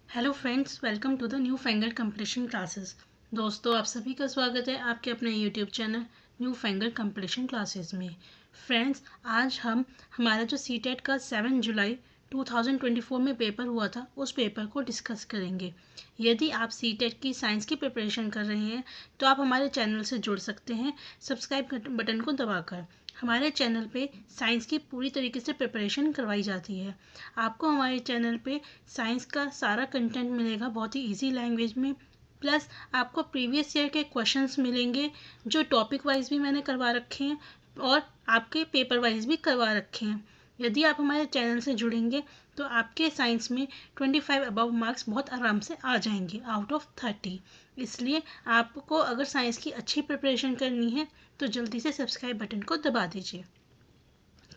Hello friends, welcome to the new fangle competition classes. दोस्तों, आप सभी का स्वागत है आपके अपने YouTube channel new fangle competition classes में। फ्रेंड्स, आज हम हमारा जो सीटेट का 7 जुलाई 2024 में पेपर हुआ था उस पेपर को डिस्कस करेंगे। यदि आप सीटेट की साइंस की प्रिपरेशन कर रहे हैं तो आप हमारे चैनल से जुड़ सकते हैं सब्सक्राइब बटन को दबाकर। हमारे चैनल पे साइंस की पूरी तरीके से प्रिपरेशन करवाई जाती है। आपको हमारे चैनल पे साइंस का सारा कंटेंट मिलेगा बहुत ही इजी लैंग्वेज में। प्लस आपको प्रीवियस ईयर के क्वेश्चंस मिलेंगे जो टॉपिक वाइज भी मैंने करवा रखे हैं और आपके पेपर वाइज भी करवा रखे हैं। यदि आप हमारे चैनल से जुड़ेंगे तो आपके साइंस में 25 अबव मार्क्स बहुत आराम से आ जाएंगे आउट ऑफ 30। इसलिए आपको अगर साइंस की अच्छी प्रिपरेशन करनी है तो जल्दी से सब्सक्राइब बटन को दबा दीजिए।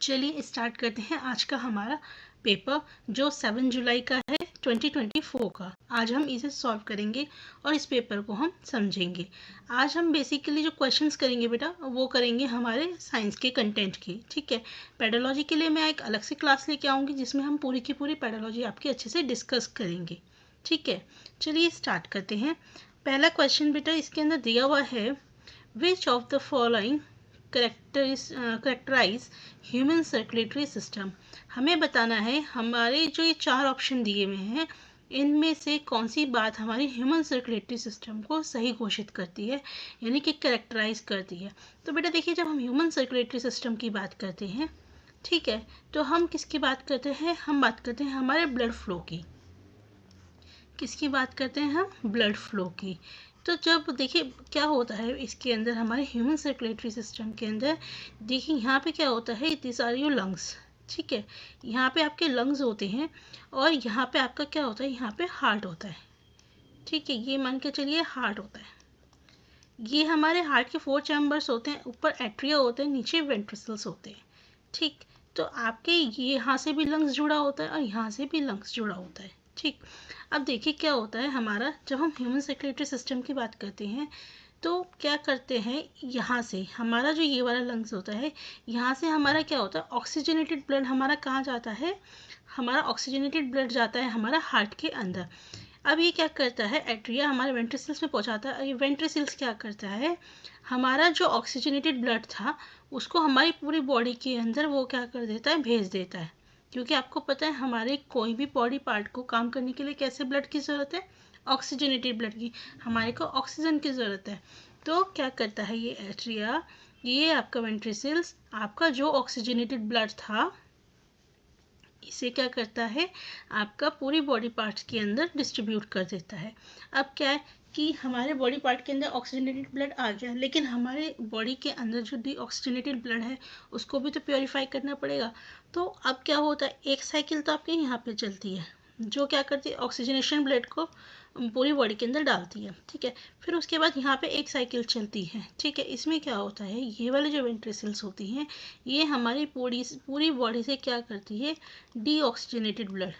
चलिए स्टार्ट करते हैं आज का हमारा पेपर जो 7 जुलाई का है 2024 का। आज हम इसे सॉल्व करेंगे और इस पेपर को हम समझेंगे। आज हम बेसिकली जो क्वेश्चंस करेंगे बेटा वो करेंगे हमारे साइंस के कंटेंट की। ठीक है, पेडोलॉजी के लिए मैं एक अलग से क्लास लेके आऊँगी जिसमें हम पूरी की पूरी पेडोलॉजी आपकी अच्छे से डिस्कस करेंगे। ठीक है, चलिए स्टार्ट करते हैं। पहला क्वेश्चन बेटा इसके अंदर दिया हुआ है, which of the following characterize human circulatory system. हमें बताना है हमारे जो ये 4 ऑप्शन दिए हुए हैं इनमें से कौन सी बात हमारी ह्यूमन सर्कुलेटरी सिस्टम को सही घोषित करती है, यानी कि करेक्टराइज करती है। तो बेटा देखिए, जब हम ह्यूमन सर्कुलेटरी सिस्टम की बात करते हैं, ठीक है, तो हम किसकी बात करते हैं? हम बात करते हैं हमारे ब्लड फ्लो की। किसकी बात करते हैं हम? ब्लड फ्लो की। तो जब देखिए क्या होता है इसके अंदर हमारे ह्यूमन सर्कुलेटरी सिस्टम के अंदर, देखिए यहाँ पे क्या होता है, दिस आर योर लंग्स। ठीक है, यहाँ पे आपके लंग्स होते हैं और यहाँ पे आपका क्या होता है, यहाँ पे हार्ट होता है। ठीक है, ये मान के चलिए हार्ट होता है। ये हमारे हार्ट के 4 चैम्बर्स होते हैं, ऊपर एट्रिया होते हैं, नीचे वेंट्रिकल्स होते हैं। ठीक, तो आपके ये यहाँ से भी लंग्स जुड़ा होता है और यहाँ से भी लंग्स जुड़ा होता है। ठीक, अब देखिए क्या होता है हमारा, जब हम ह्यूमन सर्कुलेटरी सिस्टम की बात करते हैं तो क्या करते हैं, यहाँ से हमारा जो ये वाला लंग्स होता है, यहाँ से हमारा क्या होता है, ऑक्सीजनेटेड ब्लड हमारा कहाँ जाता है, हमारा ऑक्सीजनेटेड ब्लड जाता है हमारा हार्ट के अंदर। अब ये क्या करता है, एट्रिया हमारे वेंट्रिकल्स में पहुँचाता है। ये वेंट्रिकल्स क्या करता है, हमारा जो ऑक्सीजनेटेड ब्लड था उसको हमारी पूरी बॉडी के अंदर वो क्या कर देता है, भेज देता है। क्योंकि आपको पता है हमारे कोई भी बॉडी पार्ट को काम करने के लिए कैसे ब्लड की ज़रूरत है, ऑक्सीजनेटेड ब्लड की। हमारे को ऑक्सीजन की ज़रूरत है। तो क्या करता है ये एट्रिया, ये आपका वेंट्रिकल्स आपका जो ऑक्सीजनेटेड ब्लड था इसे क्या करता है, आपका पूरी बॉडी पार्ट्स के अंदर डिस्ट्रीब्यूट कर देता है। अब क्या है कि हमारे बॉडी पार्ट के अंदर ऑक्सीजनेटेड ब्लड आ गया, लेकिन हमारे बॉडी के अंदर जो डीऑक्सीजनेटेड ब्लड है उसको भी तो प्योरीफाई करना पड़ेगा। तो अब क्या होता है, एक साइकिल तो आपके यहाँ पे चलती है जो क्या करती है, ऑक्सीजनेशन ब्लड को पूरी बॉडी के अंदर डालती है। ठीक है, फिर उसके बाद यहाँ पे एक साइकिल चलती है। ठीक है, इसमें क्या होता है, ये वाले जो वेंट्रिकल्स होती हैं ये हमारी पूरी बॉडी से क्या करती है, डीऑक्सीजनेटेड ब्लड,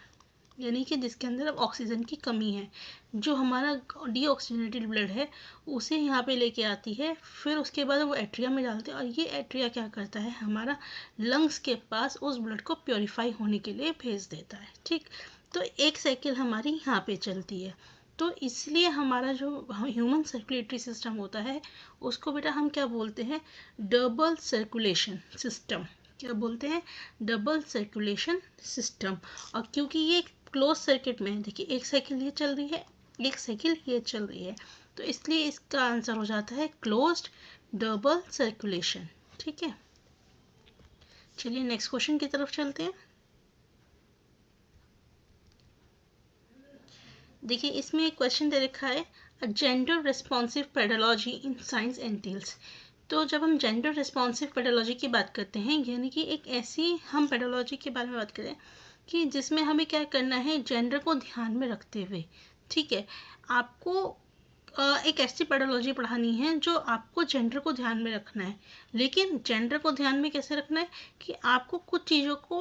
यानी कि जिसके अंदर अब ऑक्सीजन की कमी है, जो हमारा डीऑक्सीजनेटेड ब्लड है उसे यहाँ पे लेके आती है। फिर उसके बाद वो एट्रिया में डालते हैं और ये एट्रिया क्या करता है, हमारा लंग्स के पास उस ब्लड को प्योरीफाई होने के लिए भेज देता है। ठीक, तो एक साइकिल हमारी यहाँ पे चलती है। तो इसलिए हमारा जो ह्यूमन सर्कुलेटरी सिस्टम होता है उसको बेटा हम क्या बोलते हैं, डबल सर्कुलेशन सिस्टम। क्या बोलते हैं, डबल सर्कुलेशन सिस्टम। और क्योंकि ये क्लोज सर्किट में, देखिए एक साइकिल ये चल रही है, एक साइकिल ये चल रही है, तो इसलिए इसका आंसर हो जाता है क्लोज्ड डबल सर्कुलेशन। ठीक है, चलिए नेक्स्ट क्वेश्चन की तरफ चलते हैं। देखिए इसमें एक क्वेश्चन दे रखा है, a gender responsive pedology in science एंटेल्स। तो जब हम जेंडर रिस्पॉन्सिव पेडोलॉजी की बात करते हैं, यानी कि एक ऐसी हम पेडोलॉजी के बारे में बात करें कि जिसमें हमें क्या करना है, जेंडर को ध्यान में रखते हुए। ठीक है, आपको एक ऐसी पेडोलॉजी पढ़ानी है जो आपको जेंडर को ध्यान में रखना है। लेकिन जेंडर को ध्यान में कैसे रखना है कि आपको कुछ चीज़ों को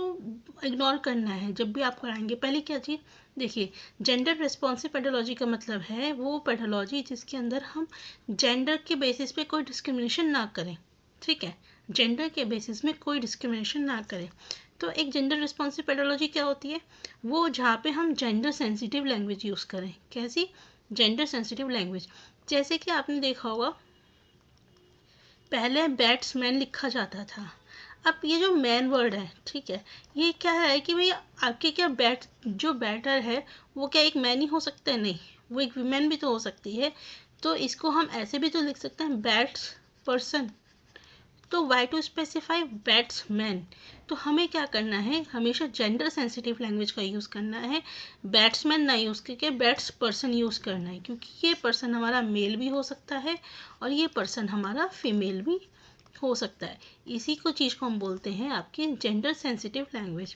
इग्नोर करना है जब भी आप कराएंगे। पहले क्या चीज़ देखिए, जेंडर रिस्पॉन्सिव पेडोलॉजी का मतलब है वो पेडोलॉजी जिसके अंदर हम जेंडर के बेसिस पे कोई डिस्क्रिमिनेशन ना करें। ठीक है, जेंडर के बेसिस में कोई डिस्क्रिमिनेशन ना करें। तो एक जेंडर रिस्पॉन्सिव पेडोलॉजी क्या होती है? वो जहाँ पे हम जेंडर सेंसिटिव लैंग्वेज यूज़ करें। कैसी? Gender sensitive language. जैसे कि आपने देखा होगा पहले बैट्समैन लिखा जाता था, अब ये जो मैन वर्ड है, ठीक है, ये क्या है कि भाई आपके क्या जो बैटर है वो क्या एक मैन ही हो सकता है? नहीं, वो एक वीमेन भी तो हो सकती है। तो इसको हम ऐसे भी तो लिख सकते हैं बैट्स पर्सन। तो वाई टू स्पेसिफाई बैट्समैन? तो हमें क्या करना है, हमेशा जेंडर सेंसिटिव लैंग्वेज का यूज़ करना है, बैट्समैन ना यूज़ करके बैट्स पर्सन यूज़ करना है, क्योंकि ये पर्सन हमारा मेल भी हो सकता है और ये पर्सन हमारा फीमेल भी हो सकता है। इसी को चीज़ को हम बोलते हैं आपकी जेंडर सेंसिटिव लैंग्वेज।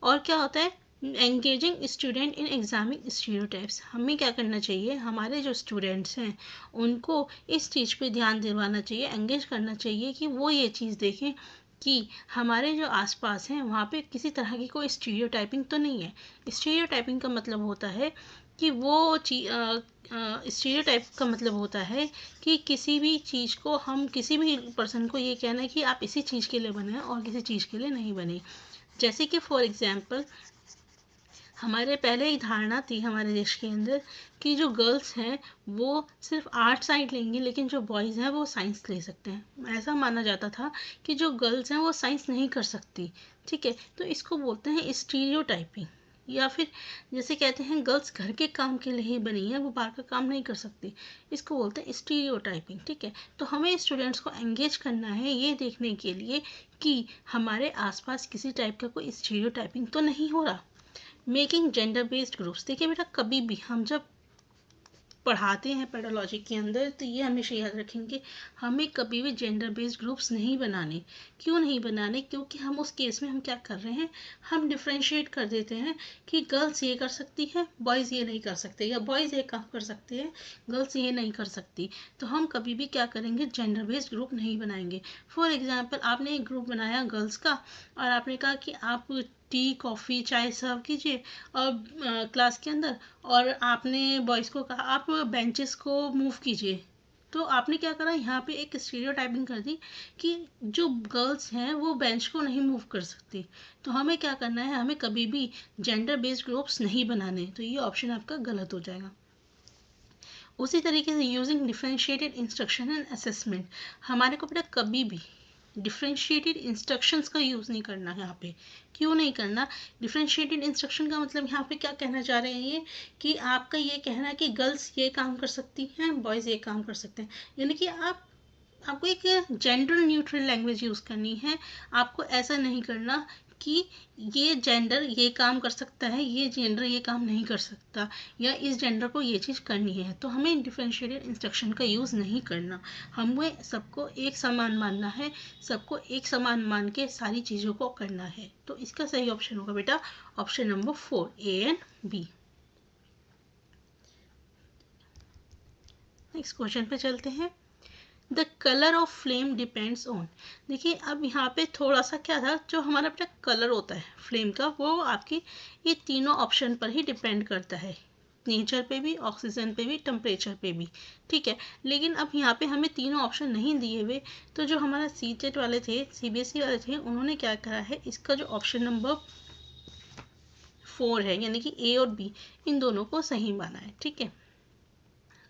और क्या होता है? Engaging student in examining stereotypes. हमें क्या करना चाहिए, हमारे जो स्टूडेंट्स हैं उनको इस चीज़ पे ध्यान दिलवाना चाहिए, एंगेज करना चाहिए कि वो ये चीज़ देखें कि हमारे जो आसपास हैं वहाँ पे किसी तरह की कोई स्टीरियोटाइपिंग तो नहीं है। स्टीरियोटाइपिंग का मतलब होता है कि वो स्टीरियोटाइप का मतलब होता है कि किसी भी चीज़ को हम किसी भी पर्सन को ये कहना है कि आप इसी चीज़ के लिए बने और किसी चीज़ के लिए नहीं बने। जैसे कि फॉर एग्जांपल हमारे पहले ही धारणा थी हमारे देश के अंदर कि जो गर्ल्स हैं वो सिर्फ आर्ट साइड लेंगी, लेकिन जो बॉयज़ हैं वो साइंस ले सकते हैं। ऐसा माना जाता था कि जो गर्ल्स हैं वो साइंस नहीं कर सकती, ठीक है। तो इसको बोलते हैं स्टीरियोटाइपिंग। या फिर जैसे कहते हैं गर्ल्स घर के काम के लिए ही बनी है, वो बाहर का काम नहीं कर सकती, इसको बोलते हैं स्टीरियोटाइपिंग, ठीक है। तो हमें स्टूडेंट्स को एंगेज करना है ये देखने के लिए कि हमारे आसपास किसी टाइप का कोई स्टीरियोटाइपिंग तो नहीं हो रहा। Making gender based groups. देखिए बेटा, कभी भी हम जब पढ़ाते हैं पेडोलॉजी के अंदर तो ये हमेशा याद रखेंगे, हमें कभी भी जेंडर बेस्ड ग्रुप्स नहीं बनाने। क्यों नहीं बनाने? क्योंकि हम उस केस में हम क्या कर रहे हैं, हम डिफ्रेंशिएट कर देते हैं कि गर्ल्स ये कर सकती है, बॉयज़ ये नहीं कर सकते, या बॉयज़ ये काम कर सकते हैं, गर्ल्स ये नहीं कर सकती। तो हम कभी भी क्या करेंगे, जेंडर बेस्ड ग्रुप नहीं बनाएंगे। फॉर एग्जाम्पल आपने एक ग्रुप बनाया गर्ल्स का और आपने कहा कि आप टी कॉफ़ी चाय सर्व कीजिए और क्लास के अंदर, और आपने बॉयज़ को कहा आप बेंचेस को मूव कीजिए। तो आपने क्या करा, यहाँ पे एक स्टीरियोटाइपिंग कर दी कि जो गर्ल्स हैं वो बेंच को नहीं मूव कर सकती। तो हमें क्या करना है, हमें कभी भी जेंडर बेस्ड ग्रुप्स नहीं बनाने। तो ये ऑप्शन आपका गलत हो जाएगा। उसी तरीके से using differentiated instruction and assessment, हमारे को बेटा कभी भी डिफरेंशिएटेड इंस्ट्रक्शंस का यूज़ नहीं करना है यहाँ पे। क्यों नहीं करना? डिफरेंशिएटेड इंस्ट्रक्शन का मतलब यहाँ पे क्या कहना चाह रहे हैं ये, कि आपका ये कहना है कि गर्ल्स ये काम कर सकती हैं, बॉयज़ ये काम कर सकते हैं, यानी कि आपको एक जेंडर न्यूट्रल लैंग्वेज यूज़ करनी है। आपको ऐसा नहीं करना कि ये जेंडर ये काम कर सकता है, ये जेंडर ये काम नहीं कर सकता, या इस जेंडर को ये चीज़ करनी है। तो हमें डिफरेंशिएटेड इंस्ट्रक्शन का यूज़ नहीं करना, हमें सबको एक समान मानना है, सबको एक समान मान के सारी चीज़ों को करना है। तो इसका सही ऑप्शन होगा बेटा option number 4, A and B. Next question पे चलते हैं। The colour of flame depends on. देखिए अब यहाँ पे थोड़ा सा क्या था, जो हमारा बेटा कलर होता है फ्लेम का वो आपकी ये तीनों ऑप्शन पर ही डिपेंड करता है, नेचर पे भी, ऑक्सीजन पे भी, टेम्परेचर पे भी, ठीक है। लेकिन अब यहाँ पे हमें तीनों ऑप्शन नहीं दिए हुए, तो जो हमारा सीटेट वाले थे, सीबीएसई वाले थे, उन्होंने क्या करा है, इसका जो ऑप्शन नंबर 4 है यानी कि ए और बी, इन दोनों को सही माना है, ठीक है।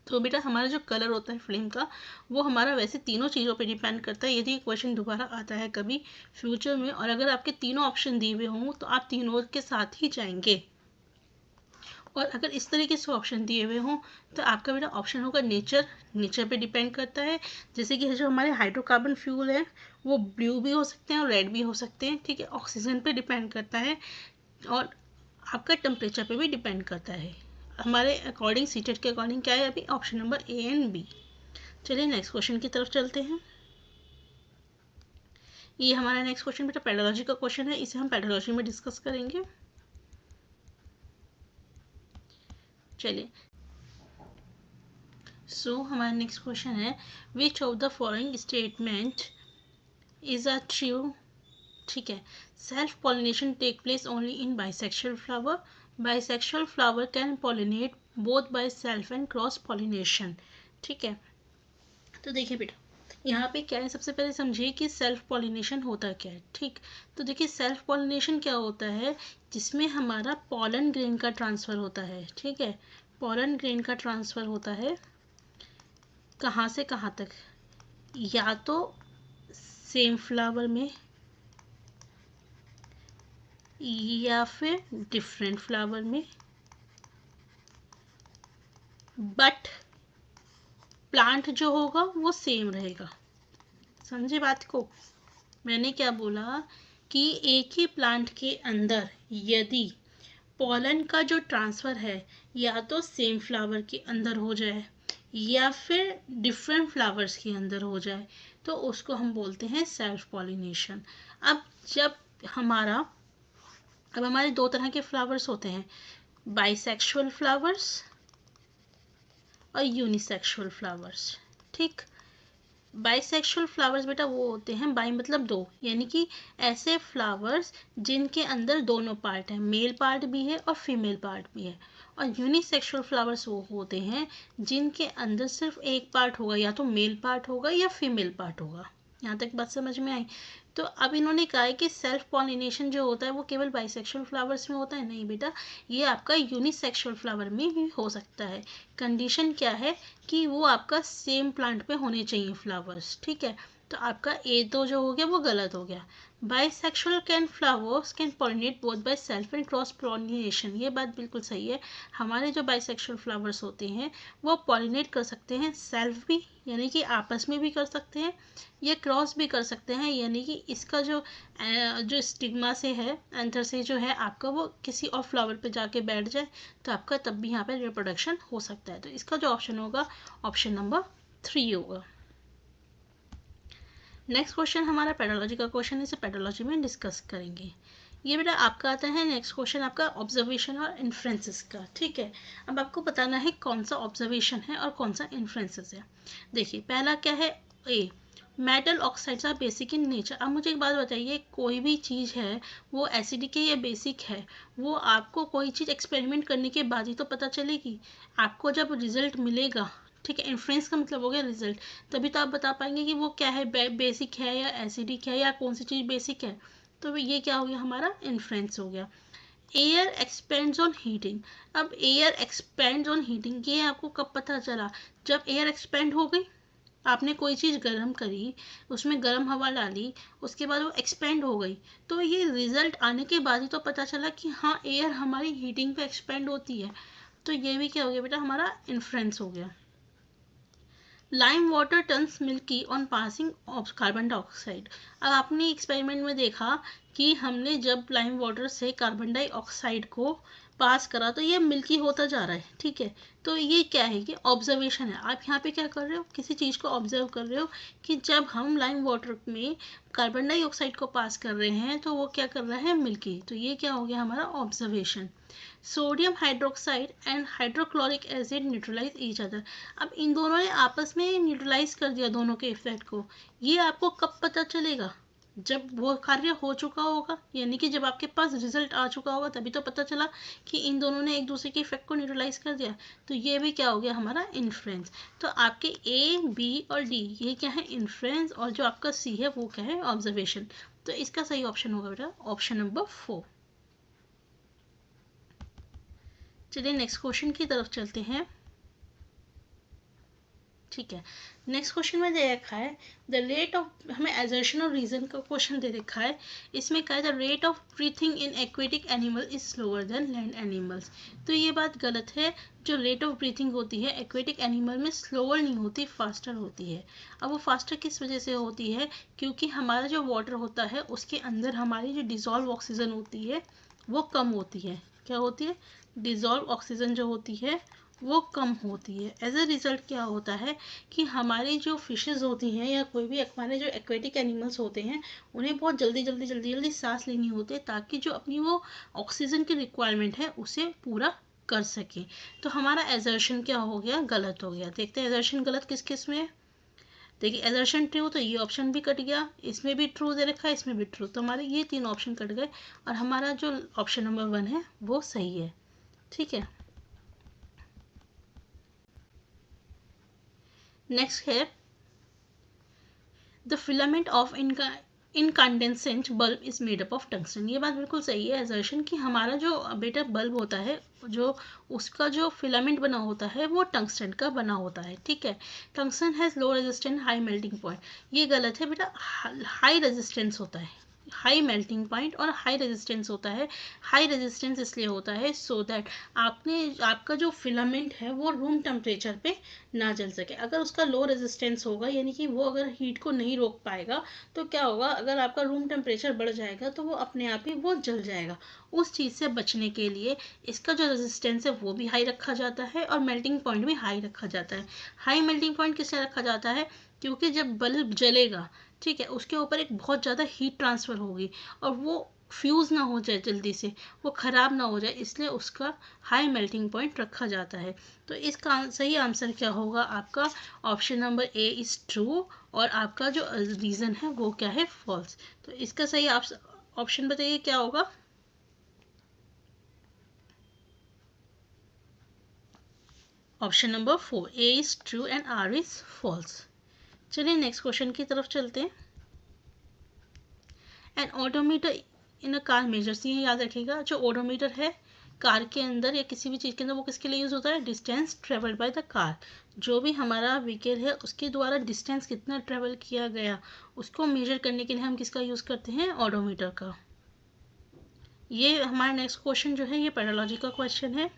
तो बेटा हमारा जो कलर होता है फ्लेम का वो हमारा वैसे तीनों चीज़ों पे डिपेंड करता है। यदि क्वेश्चन दोबारा आता है कभी फ्यूचर में और अगर आपके तीनों ऑप्शन दिए हुए हों तो आप तीनों के साथ ही जाएंगे, और अगर इस तरीके से ऑप्शन दिए हुए हों तो आपका बेटा ऑप्शन होगा नेचर। नेचर पे डिपेंड करता है, जैसे कि जो हमारे हाइड्रोकार्बन फ्यूल है वो ब्लू भी हो सकते हैं और रेड भी हो सकते हैं, ठीक है। ऑक्सीजन पे डिपेंड करता है और आपका टेम्परेचर पे भी डिपेंड करता है। हमारे अकॉर्डिंग सीटेट के अकॉर्डिंग क्या है अभी option number A and B. चलिए नेक्स्ट क्वेश्चन की तरफ चलते हैं। ये हमारा नेक्स्ट क्वेश्चन बेटा पेडोलॉजी का क्वेश्चन है, इसे हम पेडोलॉजी में डिस्कस करेंगे। चलिए हमारा नेक्स्ट क्वेश्चन है which of the following statement is a true, ठीक है। Self pollination take place only in bisexual flower, bisexual flower can pollinate both by self and cross pollination, ठीक है। तो देखिए बेटा यहाँ पे क्या है, सबसे पहले समझिए कि सेल्फ पॉलिनेशन होता क्या है। ठीक, तो देखिए सेल्फ पॉलिनेशन क्या होता है, जिसमें हमारा पॉलन ग्रेन का ट्रांसफ़र होता है। ठीक है, पॉलन ग्रेन का ट्रांसफ़र होता है कहाँ से कहाँ तक, या तो सेम फ्लावर में या फिर डिफरेंट फ्लावर में, बट प्लांट जो होगा वो सेम रहेगा। समझे बात को? मैंने क्या बोला कि एक ही प्लांट के अंदर यदि पॉलन का जो ट्रांसफ़र है या तो सेम फ्लावर के अंदर हो जाए या फिर डिफरेंट फ्लावर्स के अंदर हो जाए, तो उसको हम बोलते हैं सेल्फ पॉलिनेशन। अब जब हमारा अब हमारे दो तरह के फ्लावर्स होते हैं, बाइसेक्सुअल फ्लावर्स और यूनिसेक्सुअल फ्लावर्स। ठीक, बाइसेक्सुअल फ्लावर्स बेटा वो होते हैं, बाई मतलब दो, यानी कि ऐसे फ्लावर्स जिनके अंदर दोनों पार्ट हैं, मेल पार्ट भी है और फीमेल पार्ट भी है। और यूनिसेक्सुअल फ्लावर्स वो होते हैं जिनके अंदर सिर्फ एक पार्ट होगा, या तो मेल पार्ट होगा या फीमेल पार्ट होगा। यहाँ तक बात समझ में आई? तो अब इन्होंने कहा है कि सेल्फ पॉलिनेशन जो होता है वो केवल बाइसेक्सुअल फ्लावर्स में होता है। नहीं बेटा, ये आपका यूनिसेक्सुअल फ्लावर में भी हो सकता है। कंडीशन क्या है कि वो आपका सेम प्लांट पे होने चाहिए फ्लावर्स। ठीक है, तो आपका ए तो जो हो गया वो गलत हो गया। Bisexual can flowers can pollinate both by self and cross pollination, ये बात बिल्कुल सही है। हमारे जो बाइसेक्सुअल फ्लावर्स होते हैं वो पॉलिनेट कर सकते हैं सेल्फ भी, यानी कि आपस में भी कर सकते हैं, या क्रॉस भी कर सकते हैं, यानी कि इसका जो स्टिग्मा से है, एंथर से जो है आपका, वो किसी और फ्लावर पे जाके बैठ जाए तो आपका तब भी यहाँ पे रिप्रोडक्शन हो सकता है। तो इसका जो ऑप्शन होगा ऑप्शन नंबर 3 होगा। नेक्स्ट क्वेश्चन हमारा पेडोलॉजी का क्वेश्चन है, इसे पेडोलॉजी में डिस्कस करेंगे। ये बेटा आपका आता है नेक्स्ट क्वेश्चन आपका ऑब्जर्वेशन और इन्फ्रेंसेस का। ठीक है, अब आपको बताना है कौन सा ऑब्जर्वेशन है और कौन सा इन्फ्रेंसेस है। देखिए पहला क्या है, A metal oxides are basic in nature. अब मुझे एक बात बताइए, कोई भी चीज़ है वो एसिडिक है या बेसिक है, वो आपको कोई चीज़ एक्सपेरिमेंट करने के बाद ही तो पता चलेगी। आपको जब रिजल्ट मिलेगा, ठीक है, इन्फ्रेंस का मतलब हो गया रिजल्ट, तभी तो आप बता पाएंगे कि वो क्या है, बेसिक है या एसिडिक है या कौन सी चीज़ बेसिक है। तो ये क्या हो गया, हमारा इन्फ्रेंस हो गया। Air expends on heating. अब एयर एक्सपेंड्स ऑन हीटिंग ये आपको कब पता चला, जब एयर एक्सपेंड हो गई, आपने कोई चीज़ गर्म करी, उसमें गर्म हवा डाली, उसके बाद वो एक्सपेंड हो गई, तो ये रिजल्ट आने के बाद ही तो पता चला कि हाँ एयर हमारी हीटिंग पे एक्सपेंड होती है। तो ये भी क्या हो गया बेटा, हमारा इन्फ्रेंस हो गया। Lime water turns milky on passing of carbon dioxide. अब आपने एक्सपेरिमेंट में देखा कि हमने जब लाइम वाटर से कार्बन डाइऑक्साइड को पास करा तो ये मिल्की होता जा रहा है। ठीक है, तो ये क्या है, कि ऑब्जर्वेशन है। आप यहाँ पे क्या कर रहे हो, किसी चीज़ को ऑब्जर्व कर रहे हो कि जब हम लाइम वाटर में कार्बन डाइऑक्साइड को पास कर रहे हैं तो वो क्या कर रहा है, मिल्की। तो ये क्या हो गया, हमारा observation. Sodium hydroxide and hydrochloric acid neutralize each other. अब इन दोनों ने आपस में न्यूट्रलाइज कर दिया दोनों के इफेक्ट को। ये आपको कब पता चलेगा, जब वो कार्य हो चुका होगा, यानी कि जब आपके पास रिजल्ट आ चुका होगा तभी तो पता चला कि इन दोनों ने एक दूसरे के इफेक्ट को न्यूट्रलाइज कर दिया। तो ये भी क्या हो गया, हमारा इन्फ्रेंस। तो आपके ए बी और डी ये क्या है, इन्फ्रेंस, और जो आपका सी है वो क्या है, ऑब्जर्वेशन। तो इसका सही ऑप्शन होगा बेटा ऑप्शन नंबर 4। चलिए नेक्स्ट क्वेश्चन की तरफ चलते हैं। ठीक है, नेक्स्ट क्वेश्चन में दे रखा है द रेट ऑफ, हमें एजर्शन और रीजन का क्वेश्चन दे रखा है। इसमें कहा है the rate of breathing in aquatic animal is slower then land animals. तो ये बात गलत है। जो रेट ऑफ ब्रीथिंग होती है एक्वेटिक एनिमल में स्लोअर नहीं होती, फास्टर होती है। अब वो फास्टर किस वजह से होती है, क्योंकि हमारा जो वाटर होता है उसके अंदर हमारी जो डिजॉल्व ऑक्सीजन होती है वो कम होती है। क्या होती है, डिजॉल्व ऑक्सीजन जो होती है वो कम होती है। एज अ रिजल्ट क्या होता है कि हमारी जो फिशेस होती हैं या कोई भी हमारे जो एक्वेटिक एनिमल्स होते हैं उन्हें बहुत जल्दी सांस लेनी होती है, ताकि जो अपनी वो ऑक्सीजन की रिक्वायरमेंट है उसे पूरा कर सके। तो हमारा एजर्शन क्या हो गया, गलत हो गया। देखते हैं एजर्शन गलत किस किस में है। देखिए एजर्शन ट्रू, तो ये ऑप्शन भी कट गया, इसमें भी ट्रू दे रखा है, इसमें भी ट्रू, तो हमारे ये 3 ऑप्शन कट गए और हमारा जो ऑप्शन नंबर 1 है वो सही है। ठीक है, नेक्स्ट है the filament of incandescent bulb is made up of tungsten. ये बात बिल्कुल सही है एजर्शन कि हमारा जो बेटा बल्ब होता है, जो उसका जो फिलामेंट बना होता है वो टंगस्टन का बना होता है। ठीक है, tungsten has low resistance high melting point. ये गलत है बेटा, हाई रेजिस्टेंस होता है, हाई मेल्टिंग पॉइंट और हाई रेजिस्टेंस होता है। हाई रेजिस्टेंस इसलिए होता है सो दैट आपका जो फिलामेंट है वो रूम टेम्परेचर पे ना जल सके। अगर उसका लो रेजिस्टेंस होगा, यानी कि वो अगर हीट को नहीं रोक पाएगा, तो क्या होगा, अगर आपका रूम टेम्परेचर बढ़ जाएगा तो वो अपने आप ही वो जल जाएगा। उस चीज़ से बचने के लिए इसका जो रेजिस्टेंस है वो भी हाई रखा जाता है और मेल्टिंग पॉइंट भी हाई रखा जाता है। हाई मेल्टिंग पॉइंट किस लिए रखा जाता है, क्योंकि जब बल्ब जलेगा, ठीक है, उसके ऊपर एक बहुत ज़्यादा हीट ट्रांसफ़र होगी और वो फ्यूज़ ना हो जाए जल्दी से, वो ख़राब ना हो जाए, इसलिए उसका हाई मेल्टिंग पॉइंट रखा जाता है। तो इसका सही आंसर क्या होगा आपका, option number A is true, और आपका जो रीज़न है वो क्या है, फॉल्स। तो इसका सही ऑप्शन बताइए क्या होगा। Option number 4, A is true and R is false. चलिए नेक्स्ट क्वेश्चन की तरफ चलते हैं। An odometer in a car measures, ये याद रखिएगा, जो ऑडोमीटर है कार के अंदर या किसी भी चीज़ के अंदर, वो किसके लिए यूज़ होता है, distance travelled by the car. जो भी हमारा व्हीकल है उसके द्वारा डिस्टेंस कितना ट्रेवल किया गया, उसको मेजर करने के लिए हम किसका यूज़ करते हैं, ऑडोमीटर का। ये हमारा नेक्स्ट क्वेश्चन जो है ये पेडोलॉजी का क्वेश्चन है।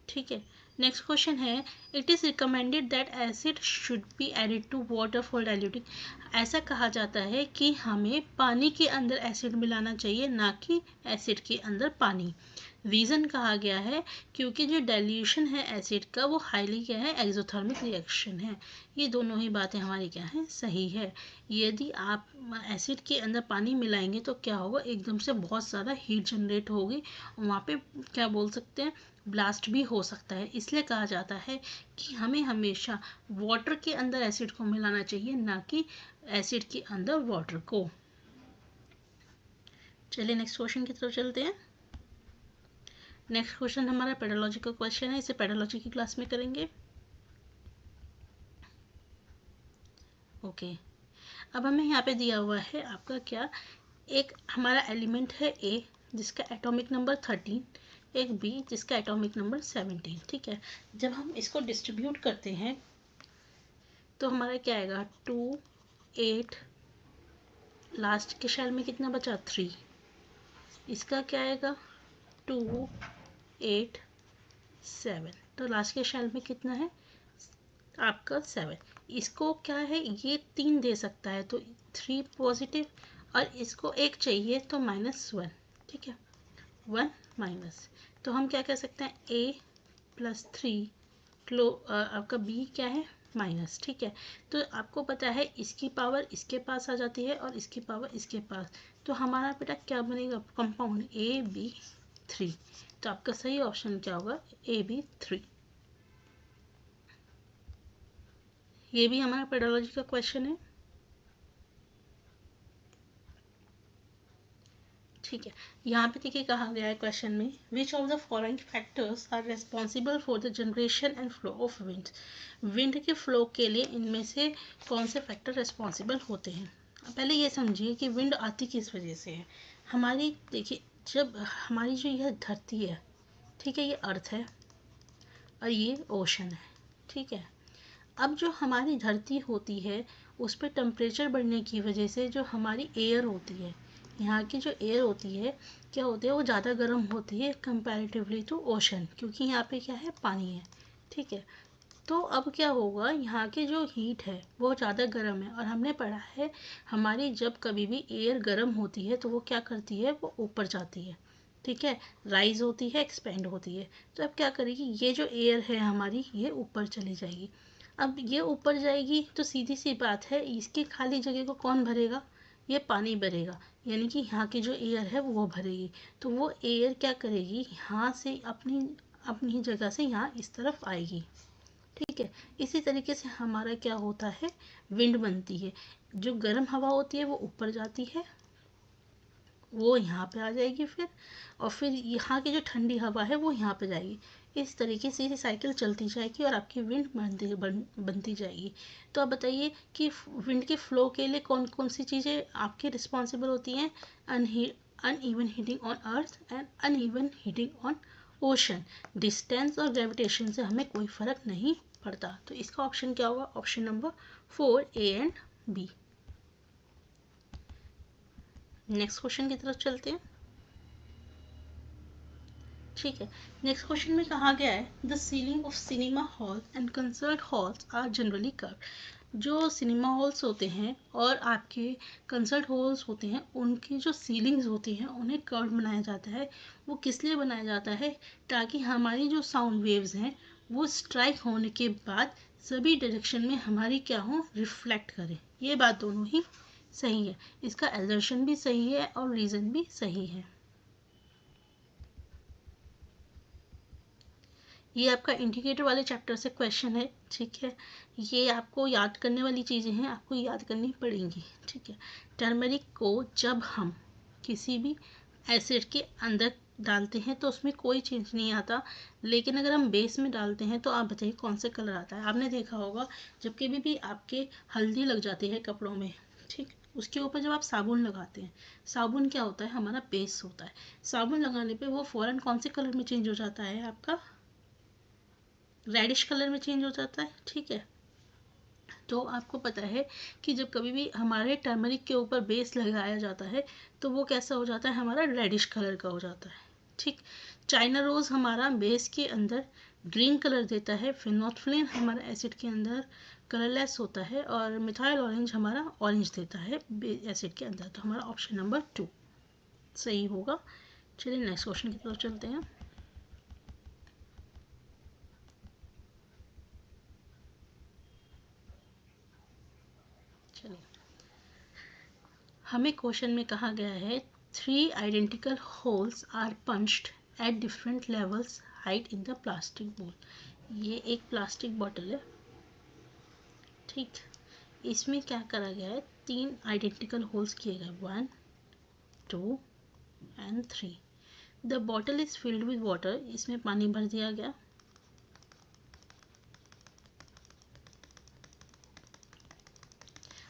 ठीक है, नेक्स्ट क्वेश्चन है, it is recommended that acid should be added to water for diluting. ऐसा कहा जाता है कि हमें पानी के अंदर एसिड मिलाना चाहिए, ना कि एसिड के अंदर पानी। रीज़न कहा गया है क्योंकि जो डाइल्यूशन है एसिड का वो हाईली क्या है, एक्सोथर्मिक रिएक्शन है। ये दोनों ही बातें हमारी क्या हैं, सही है। यदि आप एसिड के अंदर पानी मिलाएंगे तो क्या होगा, एकदम से बहुत ज़्यादा हीट जनरेट होगी, वहाँ पे क्या बोल सकते हैं, ब्लास्ट भी हो सकता है। इसलिए कहा जाता है कि हमें हमेशा वाटर के अंदर एसिड को मिलाना चाहिए, ना कि एसिड के अंदर वाटर को। चलिए नेक्स्ट क्वेश्चन की तरफ चलते हैं। नेक्स्ट क्वेश्चन हमारा पेडोलॉजी का क्वेश्चन है, इसे पेडोलॉजी की क्लास में करेंगे। ओके, अब हमें यहाँ पे दिया हुआ है आपका क्या, एक हमारा एलिमेंट है ए जिसका एटॉमिक नंबर 13, एक बी जिसका एटॉमिक नंबर 17। ठीक है, जब हम इसको डिस्ट्रीब्यूट करते हैं तो हमारा क्या आएगा, 2 8, लास्ट के शेल में कितना बचा, 3। इसका क्या आएगा, 2 8 7, तो लास्ट के शेल में कितना है आपका 7। इसको क्या है, ये 3 दे सकता है तो 3 पॉजिटिव, और इसको 1 चाहिए तो -1। ठीक है, 1 माइनस, तो हम क्या कह सकते हैं, a + 3 आपका b क्या है, माइनस। ठीक है, तो आपको पता है इसकी पावर इसके पास आ जाती है और इसकी पावर इसके पास, तो हमारा बेटा क्या बनेगा, कंपाउंड AB3। तो आपका सही ऑप्शन क्या होगा, AB3। ये भी हमारा पेडोलॉजी का क्वेश्चन है। ठीक है, यहाँ पे देखिए कहा गया है क्वेश्चन में, which of the following factors are responsible for the generation and flow of wind. Wind के फ्लो के लिए इनमें से कौन से फैक्टर रेस्पॉन्सिबल होते हैं। पहले ये समझिए कि विंड आती किस वजह से है। हमारी देखिए, जब हमारी जो यह धरती है, ठीक है, ये अर्थ है और ये ओशन है। ठीक है, अब जो हमारी धरती होती है उस पर टेम्परेचर बढ़ने की वजह से जो हमारी एयर होती है, यहाँ की जो एयर होती है क्या होती है, वो ज़्यादा गर्म होती है कंपैरेटिवली टू ओशन, क्योंकि यहाँ पे क्या है, पानी है। ठीक है, तो अब क्या होगा, यहाँ की जो हीट है वो ज़्यादा गर्म है, और हमने पढ़ा है हमारी जब कभी भी एयर गर्म होती है तो वो क्या करती है, वो ऊपर जाती है। ठीक है, राइज होती है, एक्सपेंड होती है। तो अब क्या करेगी, ये जो एयर है हमारी ये ऊपर चली जाएगी। अब ये ऊपर जाएगी तो सीधी सी बात है, इसकी खाली जगह को कौन भरेगा, ये पानी भरेगा, यानी कि यहाँ की जो एयर है वो भरेगी। तो वो एयर क्या करेगी, यहाँ से अपनी अपनी जगह से यहाँ इस तरफ आएगी। ठीक है, इसी तरीके से हमारा क्या होता है, विंड बनती है। जो गर्म हवा होती है वो ऊपर जाती है, वो यहाँ पे आ जाएगी फिर, और फिर यहाँ की जो ठंडी हवा है वो यहाँ पे जाएगी। इस तरीके से साइकिल चलती जाएगी और आपकी विंड बनती जाएगी। तो आप बताइए कि विंड के फ्लो के लिए कौन कौन सी चीज़ें आपकी रिस्पॉन्सिबल होती हैं? Uneven heating on earth and uneven heating on ocean. Distance और ग्रेविटेशन से हमें कोई फर्क नहीं पड़ता। तो इसका ऑप्शन क्या होगा? Option number 4, A and B. Next question की तरफ चलते हैं। ठीक है, नेक्स्ट क्वेश्चन में कहा गया है the ceiling of cinema hall and concert halls are generally curve. जो सिनेमा हॉल्स होते हैं और आपके कंसर्ट हॉल्स होते हैं, उनकी जो सीलिंग्स होती हैं उन्हें कर्व बनाया जाता है। वो किस लिए बनाया जाता है? ताकि हमारी जो साउंड वेव्स हैं वो स्ट्राइक होने के बाद सभी डायरेक्शन में हमारी क्या हो? रिफ्लेक्ट करें। ये बात दोनों ही सही है, इसका एजर्शन भी सही है और रीज़न भी सही है। ये आपका इंडिकेटर वाले चैप्टर से क्वेश्चन है। ठीक है, ये आपको याद करने वाली चीज़ें हैं, आपको याद करनी पड़ेंगी। ठीक है, टर्मरिक को जब हम किसी भी एसिड के अंदर डालते हैं तो उसमें कोई चेंज नहीं आता, लेकिन अगर हम बेस में डालते हैं तो आप बताइए कौन सा कलर आता है? आपने देखा होगा जब कभी भी आपके हल्दी लग जाती है कपड़ों में, ठीक, उसके ऊपर जब आप साबुन लगाते हैं, साबुन क्या होता है? हमारा बेस होता है। साबुन लगाने पे वो फ़ौरन कौन से कलर में चेंज हो जाता है? आपका रेडिश कलर में चेंज हो जाता है। ठीक है, तो आपको पता है कि जब कभी भी हमारे टर्मरिक के ऊपर बेस लगाया जाता है तो वो कैसा हो जाता है? हमारा रेडिश कलर का हो जाता है। ठीक, चाइना रोज़ हमारा बेस के अंदर ग्रीन कलर देता है, फिनोल्फ्थालीन हमारा एसिड के अंदर कलरलेस होता है और मिथाइल ऑरेंज हमारा ऑरेंज देता है एसिड के अंदर। तो हमारा ऑप्शन नंबर 2 सही होगा। चलिए नेक्स्ट क्वेश्चन की तरफ चलते हैं। चलिए, हमें क्वेश्चन में कहा गया है 3 identical holes are punched at different levels height in the plastic bowl. ये एक प्लास्टिक बॉटल है। ठीक, इसमें क्या करा गया है? 3 आइडेंटिकल होल्स किए गए, 1, 2 and 3। The bottle is filled with water. इसमें पानी भर दिया गया।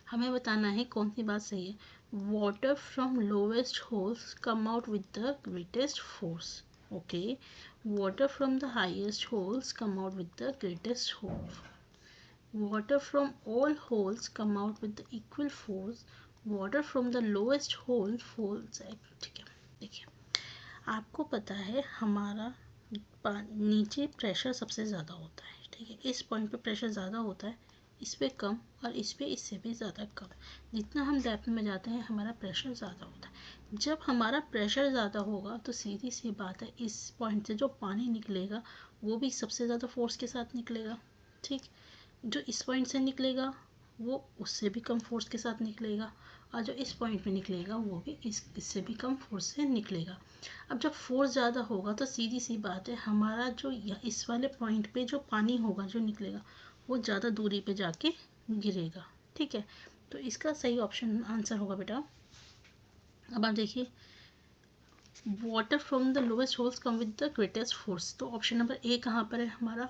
हमें बताना है कौन सी बात सही है। Water from lowest holes come out with the greatest force. Okay, water from the highest holes come out with the greatest force. Water from all holes come out with the equal force. Water from the lowest hole falls at. ठीक है, देखिए आपको पता है हमारा नीचे pressure सबसे ज़्यादा होता है। ठीक है, इस पॉइंट पे प्रेशर ज़्यादा होता है, इस पे कम और इस पे इससे भी ज़्यादा कम। जितना हम डेप्थ में जाते हैं हमारा प्रेशर ज़्यादा होता है। जब हमारा प्रेशर ज़्यादा होगा तो सीधी सी बात है इस पॉइंट से जो पानी निकलेगा वो भी सबसे ज़्यादा फोर्स के साथ निकलेगा। ठीक, जो इस पॉइंट से निकलेगा वो उससे भी कम फोर्स के साथ निकलेगा और जो इस पॉइंट पे निकलेगा वो भी इससे भी कम फोर्स से निकलेगा। अब जब फोर्स ज़्यादा होगा तो सीधी सी बात है हमारा जो इस वाले पॉइंट पे जो पानी होगा जो निकलेगा वो ज़्यादा दूरी पे जाके गिरेगा। ठीक है, तो इसका सही ऑप्शन आंसर होगा बेटा। अब आप देखिए water from the lowest holes come with the greatest force. तो ऑप्शन नंबर ए कहाँ पर है हमारा?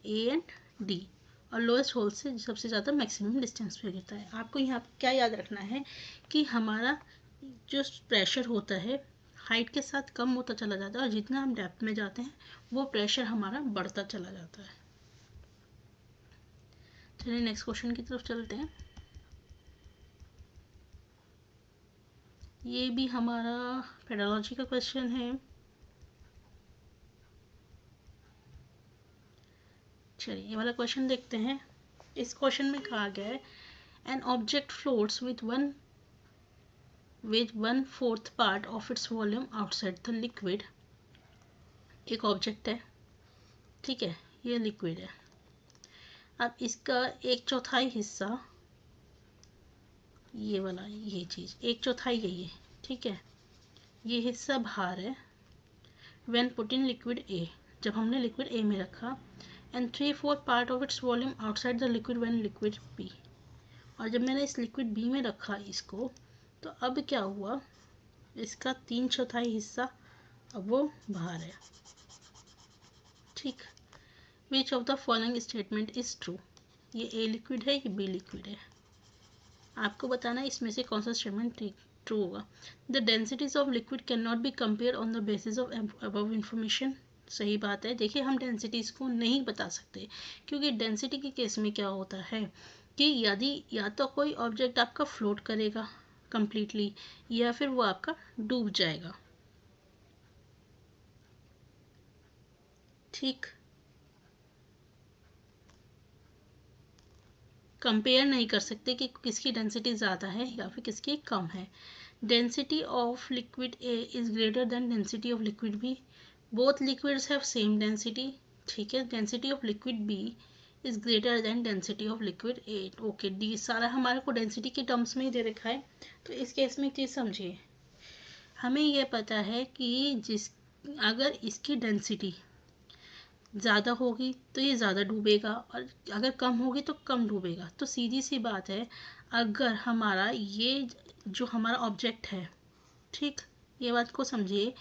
A and D. और लोएस्ट होल से सबसे ज़्यादा मैक्सिमम डिस्टेंस पे गिरता है। आपको यहाँ क्या याद रखना है कि हमारा जो प्रेशर होता है हाइट के साथ कम होता चला जाता है और जितना हम डेप्थ में जाते हैं वो प्रेशर हमारा बढ़ता चला जाता है। चलिए नेक्स्ट क्वेश्चन की तरफ चलते हैं। ये भी हमारा पेडोलॉजी का क्वेश्चन है। चलिए ये वाला क्वेश्चन देखते हैं। इस क्वेश्चन में कहा गया है an object floats with 1/4 part of its volume outside the liquid. एक ऑब्जेक्ट है, ठीक है, ये लिक्विड है। अब इसका 1/4 हिस्सा ये वाला, ये चीज़ 1/4 यही है। ठीक है, ये हिस्सा बाहर है। When put in liquid A, जब हमने लिक्विड ए में रखा, and 3/4 part of its volume outside the liquid when liquid B. और जब मैंने इस लिक्विड बी में रखा इसको, तो अब क्या हुआ, इसका 3/4 हिस्सा अब वो बाहर है। ठीक। विच of the following statement is true? ये ए लिक्विड है, ये बी लिक्विड है। आपको बताना है इसमें से कौन सा स्टेटमेंट ट्रू होगा। The densities of liquid can not be compare on the basis of above information. सही बात है। देखिए हम डेंसिटीज को नहीं बता सकते, क्योंकि डेंसिटी के केस में क्या होता है कि यदि या तो कोई ऑब्जेक्ट आपका फ्लोट करेगा कंप्लीटली, या फिर वो आपका डूब जाएगा। ठीक। कंपेयर नहीं कर सकते कि किसकी डेंसिटी ज़्यादा है या फिर किसकी कम है। Density of liquid A is greater than density of liquid B. Both liquids have same density. ठीक है। Density of liquid B is greater than density of liquid A. Okay, D सारा हमारे को डेंसिटी के टर्म्स में ही दे रखा है। तो इस केस में एक चीज़ समझिए, हमें यह पता है कि अगर इसकी डेंसिटी ज़्यादा होगी तो ये ज़्यादा डूबेगा, और अगर कम होगी तो कम डूबेगा। तो सीधी सी बात है, अगर हमारा ये जो हमारा ऑब्जेक्ट है, ठीक, ये बात को समझिए,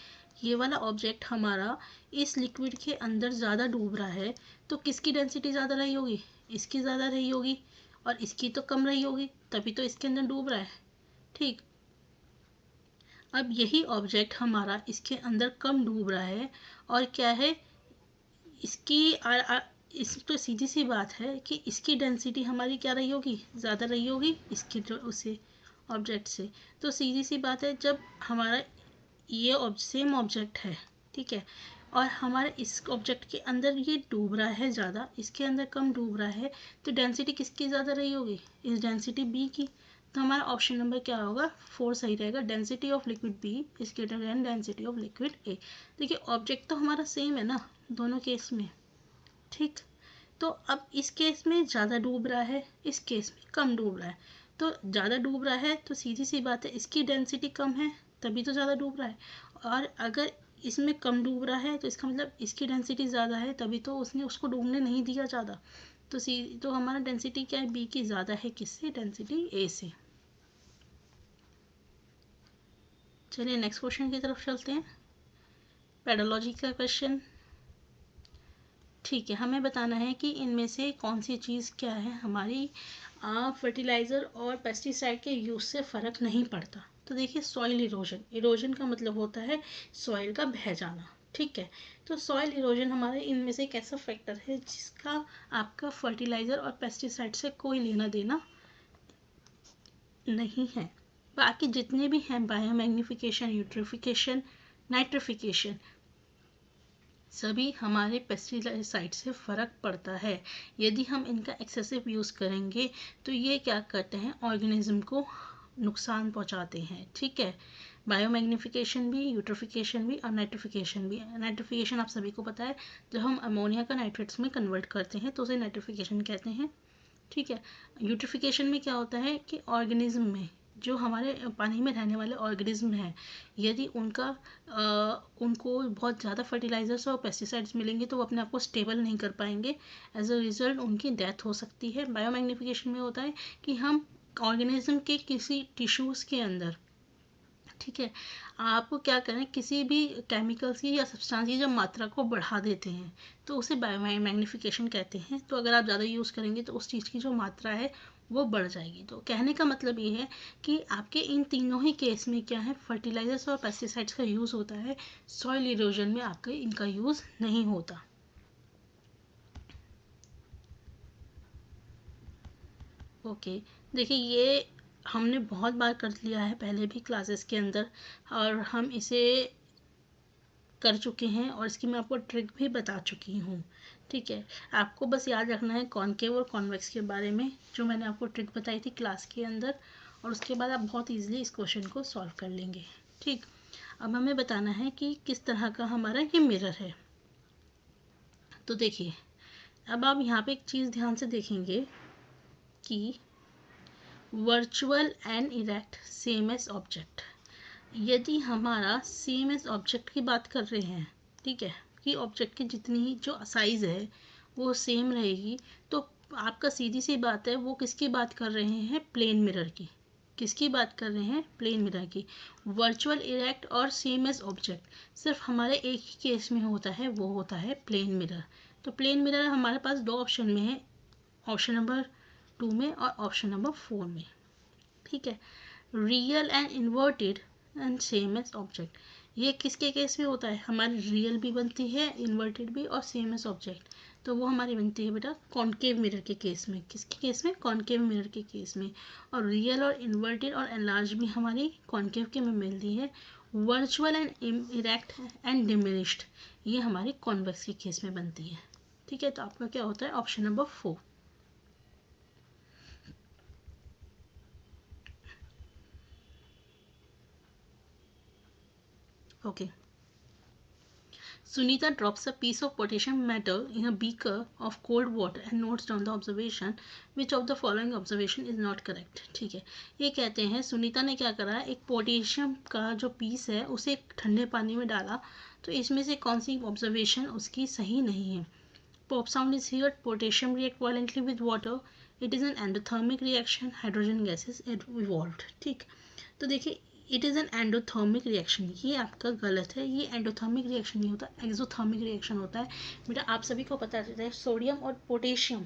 ये वाला ऑब्जेक्ट हमारा इस लिक्विड के अंदर ज़्यादा डूब रहा है, तो किसकी डेंसिटी ज़्यादा रही होगी? इसकी ज़्यादा रही होगी, और इसकी तो कम रही होगी, तभी तो इसके अंदर डूब रहा है। ठीक। अब यही ऑब्जेक्ट हमारा इसके अंदर कम डूब रहा है, और क्या है इसकी इस तो सीधी सी बात है कि इसकी डेंसिटी हमारी क्या रही होगी? ज़्यादा रही होगी इसकी उसे ऑब्जेक्ट से। तो सीधी सी बात है, जब हमारा ये सेम ऑब्जेक्ट है, ठीक है, और हमारे इस ऑब्जेक्ट के अंदर ये डूब रहा है ज़्यादा, इसके अंदर कम डूब रहा है, तो डेंसिटी किसकी ज़्यादा रही होगी? इस डेंसिटी बी की। तो हमारा ऑप्शन नंबर क्या होगा? 4 सही रहेगा। Density of liquid B is greater than density of liquid A. देखिए ऑब्जेक्ट तो हमारा सेम है ना दोनों केस में। ठीक। तो अब इस केस में ज़्यादा डूब रहा है, इस केस में कम डूब रहा है। तो ज़्यादा डूब रहा है तो सीधी सी बात है इसकी डेंसिटी कम है, तभी तो ज़्यादा डूब रहा है। और अगर इसमें कम डूब रहा है तो इसका मतलब इसकी डेंसिटी ज़्यादा है, तभी तो उसने उसको डूबने नहीं दिया ज़्यादा। तो हमारा डेंसिटी क्या है? बी की ज़्यादा है। किससे? डेंसिटी ए से। चलिए नेक्स्ट क्वेश्चन की तरफ चलते हैं। पेडोलॉजी का क्वेश्चन। ठीक है, हमें बताना है कि इनमें से कौन सी चीज़ क्या है हमारी फर्टिलाइज़र और पेस्टिसाइड के यूज़ से फ़र्क नहीं पड़ता। तो देखिए सॉइल इरोजन, इरोजन का मतलब होता है सॉइल का बह जाना। ठीक है। तो सॉइल इरोजन हमारे इनमें से एक ऐसा फैक्टर है जिसका आपका फर्टिलाइज़र और पेस्टिसाइड से कोई लेना देना नहीं है। बाकी जितने भी हैं, बायोमैग्निफिकेशन, यूट्रिफिकेशन, नाइट्रिफिकेशन, सभी हमारे पेस्टिसाइड से फ़र्क पड़ता है। यदि हम इनका एक्सेसिव यूज़ करेंगे तो ये क्या करते हैं? ऑर्गेनिज्म को नुकसान पहुंचाते हैं। ठीक है। बायोमैग्निफिकेशन भी, यूट्रिफिकेशन भी और नाइट्रिफिकेशन भी। नाइट्रिफिकेशन आप सभी को पता है, जब हम अमोनिया का नाइट्रेट्स में कन्वर्ट करते हैं तो उसे नाइट्रिफिकेशन कहते हैं। ठीक है। यूट्रिफिकेशन में क्या होता है कि ऑर्गेनिज्म में जो हमारे पानी में रहने वाले ऑर्गेनिज्म हैं, यदि उनको बहुत ज़्यादा फर्टिलाइजर्स और पेस्टिसाइड्स मिलेंगे तो वो अपने आप को स्टेबल नहीं कर पाएंगे। एज अ रिजल्ट उनकी डेथ हो सकती है। बायोमैग्निफिकेशन में होता है कि हम ऑर्गेनिज्म के किसी टिश्यूज़ के अंदर, ठीक है, आप क्या करें, किसी भी केमिकल्स की या सब्सटेंस की जब मात्रा को बढ़ा देते हैं तो उसे बायोमैग्निफिकेशन कहते हैं। तो अगर आप ज़्यादा यूज़ करेंगे तो उस चीज़ की जो मात्रा है वो बढ़ जाएगी। तो कहने का मतलब ये है कि आपके इन तीनों ही केस में क्या है, फर्टिलाइजर्स और पेस्टिसाइड्स का यूज़ होता है। सॉइल इरोजन में आपका इनका यूज़ नहीं होता। ओके। देखिए ये हमने बहुत बार कर लिया है पहले भी क्लासेस के अंदर, और हम इसे कर चुके हैं, और इसकी मैं आपको ट्रिक भी बता चुकी हूँ। ठीक है। आपको बस याद रखना है कॉनकेव और कॉन्वेक्स के बारे में, जो मैंने आपको ट्रिक बताई थी क्लास के अंदर, और उसके बाद आप बहुत ईजिली इस क्वेश्चन को सॉल्व कर लेंगे। ठीक। अब हमें बताना है कि किस तरह का हमारा ये मिरर है। तो देखिए, अब आप यहाँ पे एक चीज़ ध्यान से देखेंगे कि virtual and erect same as object. यदि हमारा सेम एज ऑब्जेक्ट की बात कर रहे हैं, ठीक है, कि ऑब्जेक्ट की जितनी ही जो साइज़ है वो सेम रहेगी, तो आपका सीधी सी बात है वो किसकी बात कर रहे हैं? प्लेन मिरर की। किसकी बात कर रहे हैं? प्लेन मिरर की। वर्चुअल इरेक्ट और सेम एज ऑब्जेक्ट सिर्फ हमारे एक ही केस में होता है, वो होता है प्लेन मिरर। तो प्लेन मिरर हमारे पास दो ऑप्शन में है, ऑप्शन नंबर 2 में और ऑप्शन नंबर 4 में। ठीक है। Real and inverted and same as object, ये किसके केस में होता है? हमारी रियल भी बनती है, इन्वर्टेड भी, और सेम एज ऑब्जेक्ट तो वो हमारी बनती है बेटा कॉन्केव मिरर के केस में। किसके केस में? कॉन्केव मिरर के केस में। और रियल और इन्वर्टेड और एनलार्ज भी हमारी कॉन्केव के में मिलती है। Virtual and erect and diminished ये हमारी कॉन्वेक्स के केस में बनती है। ठीक है, तो आपका क्या होता है? Option number 4। Okay. Sunita drops a piece of potassium metal in a beaker of cold water and notes down the observation. Which of the following observation is not correct? ठीक है, ये कहते हैं सुनीता ने क्या करा, एक पोटेशियम का जो पीस है उसे एक ठंडे पानी में डाला, तो इसमें से कौन सी ऑब्जर्वेशन उसकी सही नहीं है? Pop sound is heard, potassium react violently with water, it is an endothermic reaction, hydrogen gases evolved. ठीक, तो देखिए it is an endothermic reaction, ये आपका गलत है। ये एंडोथर्मिक रिएक्शन नहीं होता, एक्सोथर्मिक रिएक्शन होता है। बेटा आप सभी को पता चलता है सोडियम और पोटेशियम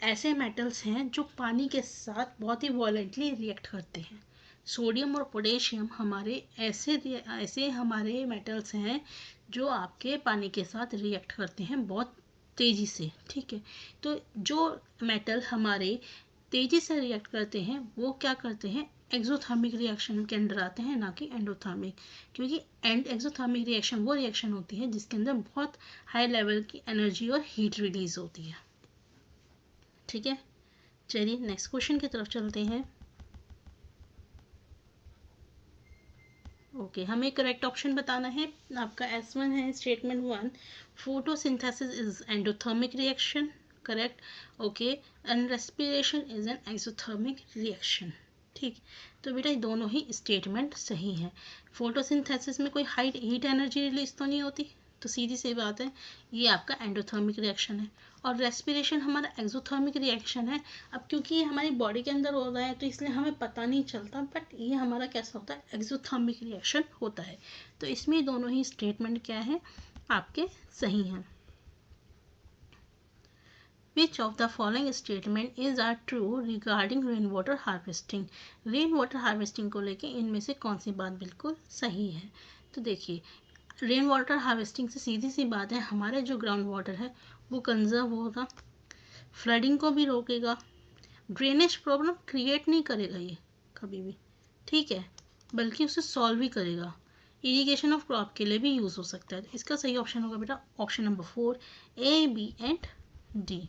ऐसे मेटल्स हैं जो पानी के साथ बहुत ही वॉलेंटली रिएक्ट करते हैं। सोडियम और पोटेशियम हमारे ऐसे हमारे मेटल्स हैं जो आपके पानी के साथ रिएक्ट करते हैं बहुत तेज़ी से। ठीक है, तो जो मेटल हमारे तेज़ी से रिएक्ट करते हैं वो क्या करते हैं? एक्सोथर्मिक रिएक्शन के अंदर आते हैं, ना कि एंडोथर्मिक। क्योंकि एक्सोथर्मिक रिएक्शन वो रिएक्शन होती है जिसके अंदर बहुत हाई लेवल की एनर्जी और हीट रिलीज होती है। ठीक है, चलिए नेक्स्ट क्वेश्चन की तरफ चलते हैं। ओके, हमें करेक्ट ऑप्शन बताना है। आपका S1 है statement 1, photosynthesis is endothermic reaction, correct. Okay, and respiration is an exothermic reaction. ठीक, तो बेटा दोनों ही स्टेटमेंट सही हैं। फोटोसिंथेसिस में कोई हाई हीट एनर्जी रिलीज तो नहीं होती, तो सीधी सी बात है ये आपका एंडोथर्मिक रिएक्शन है। और रेस्पिरेशन हमारा एक्सोथर्मिक रिएक्शन है। अब क्योंकि ये हमारी बॉडी के अंदर हो रहा है तो इसलिए हमें पता नहीं चलता, बट ये हमारा कैसा होता है? एक्सोथर्मिक रिएक्शन होता है। तो इसमें दोनों ही स्टेटमेंट क्या है? आपके सही हैं। Which of the following statement is are true regarding rainwater harvesting? Rainwater harvesting को लेके इनमें से कौन सी बात बिल्कुल सही है? तो देखिए रेन वाटर हार्वेस्टिंग से सीधी सी बात है, हमारे जो ग्राउंड वाटर है वो कंजर्व होगा, फ्लडिंग को भी रोकेगा, ड्रेनेज प्रॉब्लम क्रिएट नहीं करेगा ये कभी भी। ठीक है, बल्कि उसे सॉल्व भी करेगा। इरिगेशन ऑफ क्रॉप के लिए भी यूज़ हो सकता है। इसका सही ऑप्शन होगा बेटा option number 4, A, B and D।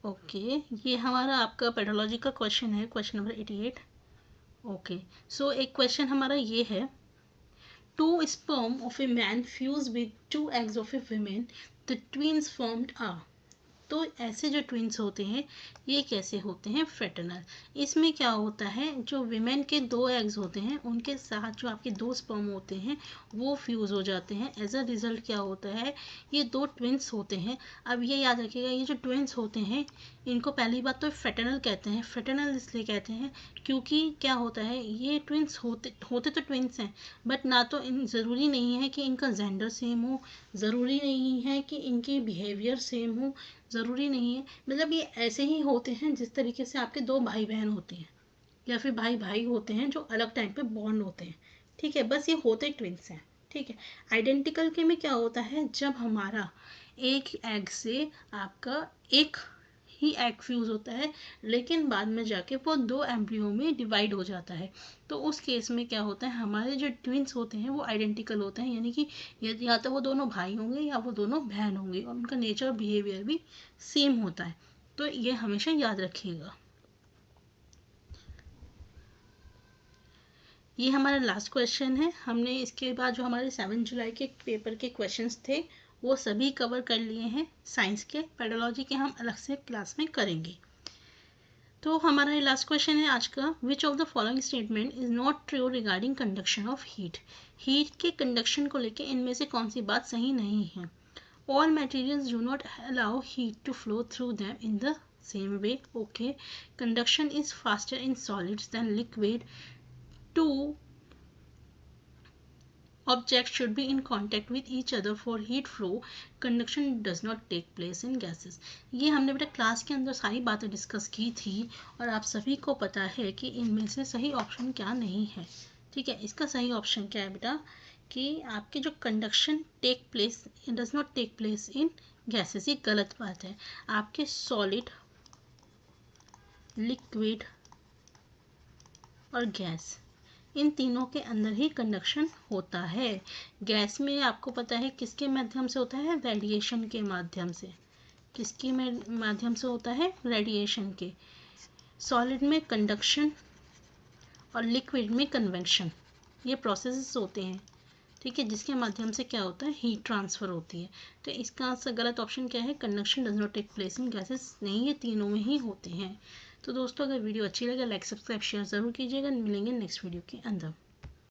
Okay, ये हमारा आपका पेडोलॉजी का क्वेश्चन है, क्वेश्चन नंबर 88। ओके, सो एक क्वेश्चन हमारा ये है, 2 sperm of a man fuse with 2 eggs of a woman, the twins formed are। तो ऐसे जो ट्विंस होते हैं ये कैसे होते हैं? फ्रेटर्नल। इसमें क्या होता है, जो विमेन के 2 एग्स होते हैं उनके साथ जो आपके 2 स्पर्म होते हैं वो फ्यूज़ हो जाते हैं। एज अ रिजल्ट क्या होता है? ये 2 ट्विंस होते हैं। अब ये याद रखिएगा, ये जो ट्विंस होते हैं इनको पहली बात तो फ्रेटर्नल कहते हैं। फ्रेटर्नल इसलिए कहते हैं क्योंकि क्या होता है, ये ट्विंस होते तो ट्विंस हैं, बट ना तो ज़रूरी नहीं है कि इनका जेंडर सेम हो, ज़रूरी नहीं है कि इनकी बिहेवियर सेम हो, ज़रूरी नहीं है। मतलब ये ऐसे ही होते हैं जिस तरीके से आपके 2 भाई बहन होते हैं या फिर भाई भाई होते हैं जो अलग टाइम पे बॉन्ड होते हैं। ठीक है, बस ये होते ट्विंस हैं। ठीक है, आइडेंटिकल के में क्या होता है, जब हमारा एक एग से आपका एक ही एग फ्यूज़ होता है लेकिन बाद में जाके वो 2 एम्ब्रियो में डिवाइड हो जाता है, तो उस केस में क्या होता है, हमारे जो ट्विंस होते हैं वो आइडेंटिकल होते हैं, यानी कि या तो वो दोनों भाई होंगे या वो दोनों बहन होंगे और उनका नेचर और बिहेवियर भी सेम होता है। तो ये हमेशा याद रखिएगा। ये हमारा लास्ट क्वेश्चन है। हमने इसके बाद जो हमारे 7 जुलाई के पेपर के क्वेश्चंस थे वो सभी कवर कर लिए हैं। साइंस के पेडोलॉजी के हम अलग से क्लास में करेंगे। तो हमारा ये लास्ट क्वेश्चन है आज का, विच of the following statement is not true regarding conduction of heat? Heat के कंडक्शन को लेके इनमें से कौन सी बात सही नहीं है? All materials do not allow heat to flow through them in the same way okay. Conduction is faster in solids than liquid. Two objects should be in contact with each other for heat flow. Conduction does not take place in gases. ये हमने बेटा class के अंदर सारी बातें discuss की थी और आप सभी को पता है कि इनमें से सही ऑप्शन क्या नहीं है। ठीक है, इसका सही ऑप्शन क्या है बेटा कि आपके जो conduction take place does not take place in gases, ये गलत बात है। आपके सॉलिड, लिक्विड और गैस, इन तीनों के अंदर ही कंडक्शन होता है। गैस में आपको पता है किसके माध्यम से होता है, रेडिएशन के माध्यम से। किसके माध्यम से होता है, रेडिएशन के। सॉलिड में कंडक्शन और लिक्विड में कन्वेक्शन, ये प्रोसेसेस होते हैं। ठीक है, जिसके माध्यम से क्या होता है, हीट ट्रांसफर होती है। तो इसका गलत ऑप्शन क्या है, conduction does not take place in gases, नहीं, ये तीनों में ही होते हैं। तो दोस्तों अगर वीडियो अच्छी लगे लाइक सब्सक्राइब शेयर ज़रूर कीजिएगा। मिलेंगे नेक्स्ट वीडियो के अंदर।